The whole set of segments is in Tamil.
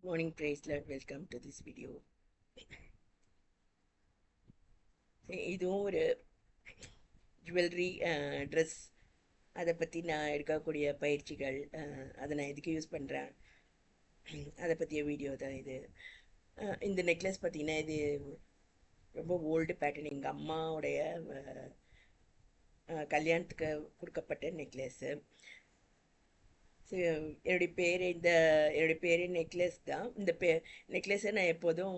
Morning, praise Lord. Welcome to this video. இதுவும் ஒரு ஜுவல்லரி ட்ரெஸ் அதை பற்றி நான் எடுக்கக்கூடிய பயிற்சிகள் அதை நான் எதுக்கு யூஸ் பண்ணுறேன் அதை பற்றிய வீடியோ தான் இது. இந்த நெக்லஸ் பார்த்தீங்கன்னா இது ரொம்ப ஓல்டு பேட்டர்ன். எங்கள் அம்மாவுடைய கல்யாணத்துக்கு கொடுக்கப்பட்ட நெக்லஸ்ஸு. என்னுடைய பேர் நெக்லஸ் தான். இந்த நெக்லஸை நான் எப்போதும்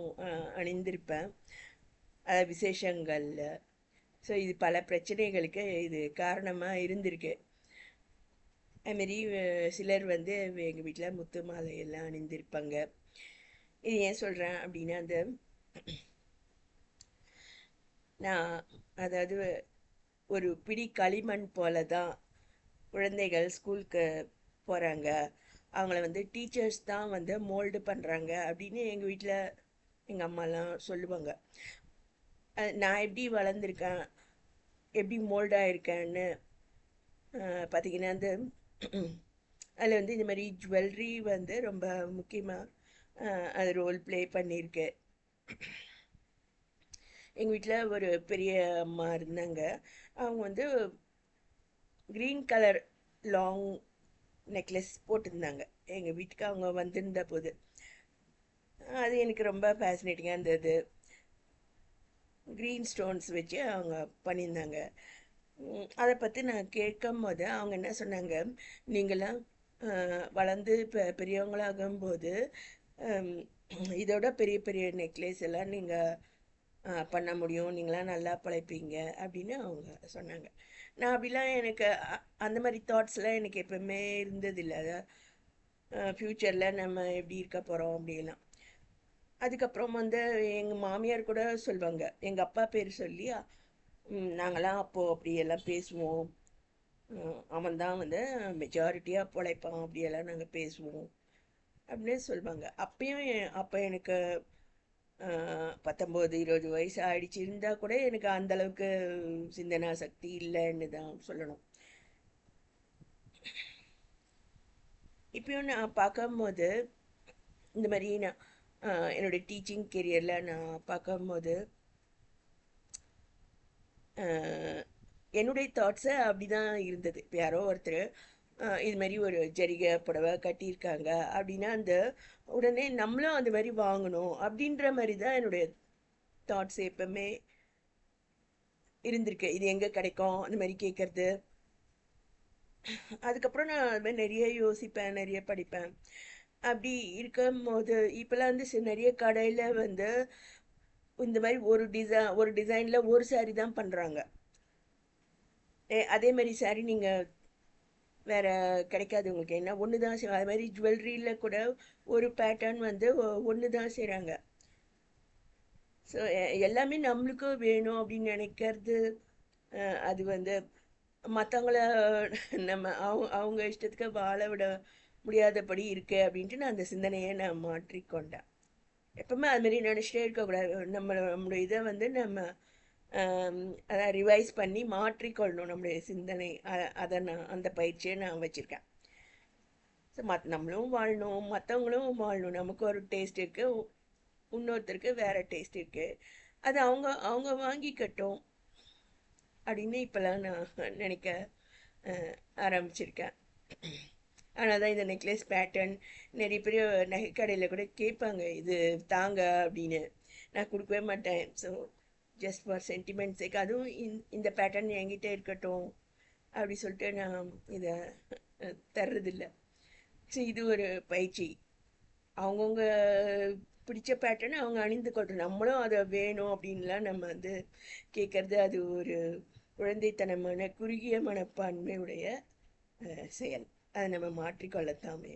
அணிந்திருப்பேன் விசேஷங்களில். ஸோ இது பல பிரச்சனைகளுக்கு இது காரணமாக இருந்திருக்கு. அதுமாரி சிலர் வந்து எங்கள் வீட்டில் முத்து மாலையெல்லாம் அணிந்திருப்பாங்க. இது ஏன் சொல்கிறேன் அப்படின்னா, நான் அதாவது ஒரு பிடி களிமண் போல தான் குழந்தைகள் ஸ்கூலுக்கு போகிறாங்க, அவங்கள வந்து டீச்சர்ஸ் தான் வந்து மோல்டு பண்ணுறாங்க அப்படின்னு எங்கள் வீட்டில் எங்கள் அம்மாலாம் சொல்லுவாங்க. நான் எப்படி வளர்ந்துருக்கேன், எப்படி மோல்டாக இருக்கேன்னு பார்த்தீங்கன்னா, அதில் வந்து இந்த மாதிரி ஜுவல்லரி வந்து ரொம்ப முக்கியமாக அது ரோல் ப்ளே பண்ணியிருக்கு. எங்கள் வீட்டில் ஒரு பெரிய அம்மா இருந்தாங்க. அவங்க வந்து க்ரீன் கலர் லாங் நெக்லஸ் போட்டிருந்தாங்க எங்கள் வீட்டுக்கு அவங்க வந்திருந்த போது. அது எனக்கு ரொம்ப ஃபேசினேட்டிங்காக இருந்தது. க்ரீன் ஸ்டோன்ஸ் வச்சு அவங்க பண்ணியிருந்தாங்க. அதை பற்றி நான் கேட்கும் போது அவங்க என்ன சொன்னாங்க, நீங்களாம் வளர்ந்து இப்போ பெரியவங்களாகும்போது இதோட பெரிய பெரிய நெக்லஸ் எல்லாம் நீங்கள் பண்ண முடியும், நீங்களாம் நல்லா பழைப்பீங்க அப்படின்னு அவங்க சொன்னாங்க. நான் அப்படிலாம் எனக்கு அந்த மாதிரி தாட்ஸ்லாம் எனக்கு எப்பவுமே இருந்ததில்லை. ஃப்யூச்சரில் நம்ம எப்படி இருக்க போகிறோம் அப்படிலாம். அதுக்கப்புறம் வந்து எங்கள் மாமியார் கூட சொல்லுவாங்க, எங்கள் அப்பா பேர் சொல்லி நாங்களாம் அப்போது அப்படியெல்லாம் பேசுவோம், அவன் தான் வந்து மெஜாரிட்டியாக பிழைப்பான் அப்படியெல்லாம் நாங்கள் பேசுவோம் அப்படின்னு சொல்லுவாங்க. அப்போ எனக்கு 19-20 வயசு ஆயிடுச்சு இருந்தால் கூட எனக்கு அந்தளவுக்கு சிந்தனா சக்தி இல்லைன்னு தான் சொல்லணும். இப்பயும் நான் பார்க்கும்போது இந்த மாதிரி நான் என்னுடைய டீச்சிங் கெரியரில் நான் பார்க்கும்போது என்னுடைய தாட்ஸை அப்படி தான் இருந்தது. இப்போ யாரோ ஒருத்தர் இது மாதிரி ஒரு ஜரிகை புடவை கட்டியிருக்காங்க அப்படின்னா உடனே நம்மளும் அந்த மாதிரி வாங்கணும் அப்படின்ற மாதிரி தான் என்னுடைய தாட்ஸ் எப்பவுமே இருந்திருக்கு. இது எங்கே கிடைக்கும் அந்த மாதிரி கேட்குறது. அதுக்கப்புறம் நான் அது மாதிரி நிறைய யோசிப்பேன், நிறைய படிப்பேன். அப்படி இருக்கும் போது இப்போலாம் வந்து நிறைய கடையில் வந்து இந்த மாதிரி ஒரு டிசைனில் ஒரு சாரீ தான் பண்ணுறாங்க. அதே மாதிரி சாரீ நீங்கள் வேறு கிடைக்காது உங்களுக்கு. என்ன ஒன்று தான் செய்வாங்க. அது மாதிரி ஜுவல்லரியில் கூட ஒரு பேட்டர்ன் வந்து ஒன்று தான் செய்கிறாங்க. ஸோ எல்லாமே நம்மளுக்கு வேணும் அப்படின்னு நினைக்கிறது அது வந்து மற்றவங்கள நம்ம அவங்க இஷ்டத்துக்கு வாழ விட முடியாதபடி இருக்கு அப்படின்ட்டு நான் அந்த சிந்தனையை நான் மாற்றிக்கொண்டேன். எப்பவுமே அதுமாரி நினச்சிட்டே இருக்கக்கூடாது. நம்மளுடைய இதை வந்து நம்ம அதை ரிவைஸ் பண்ணி மாற்றிக்கொள்ளணும் நம்மளுடைய சிந்தனை. அதை நான் அந்த பயிற்சியை நான் வச்சுருக்கேன். ஸோ நம்மளும் வாழணும், மற்றவங்களும் வாழணும். நமக்கு ஒரு டேஸ்ட் இருக்குது, இன்னொருத்தருக்கு வேறு டேஸ்ட் இருக்குது, அது அவங்க அவங்க வாங்கிக்கட்டும் அப்படின்னு இப்போல்லாம் நான் நினைக்க ஆரம்பிச்சிருக்கேன். ஆனால் தான் இந்த நெக்லஸ் பேட்டர்ன் நிறைய பெரிய நகைக்கடையில் கூட கேட்பாங்க, இது தாங்க அப்படின்னு. நான் கொடுக்கவே மாட்டேன். ஸோ ஜஸ்ட் ஃபார் சென்டிமெண்ட் சேக், அதுவும் இந்த பேட்டர்ன் என்கிட்ட இருக்கட்டும் அப்படி சொல்லிட்டு நான் இதை தர்றதில்லை. ஸோ இது ஒரு பயிற்சி. அவங்கவுங்க பிடிச்ச பேட்டர்னை அவங்க அணிந்து கொள்றோம், நம்மளும் அதை வேணும் அப்படின்லாம் நம்ம வந்து கேட்குறது அது ஒரு குழந்தைத்தனமான குறுகிய மனப்பான்மையுடைய செயல். அதை நம்ம மாற்றிக்கொள்ளத்தாமே.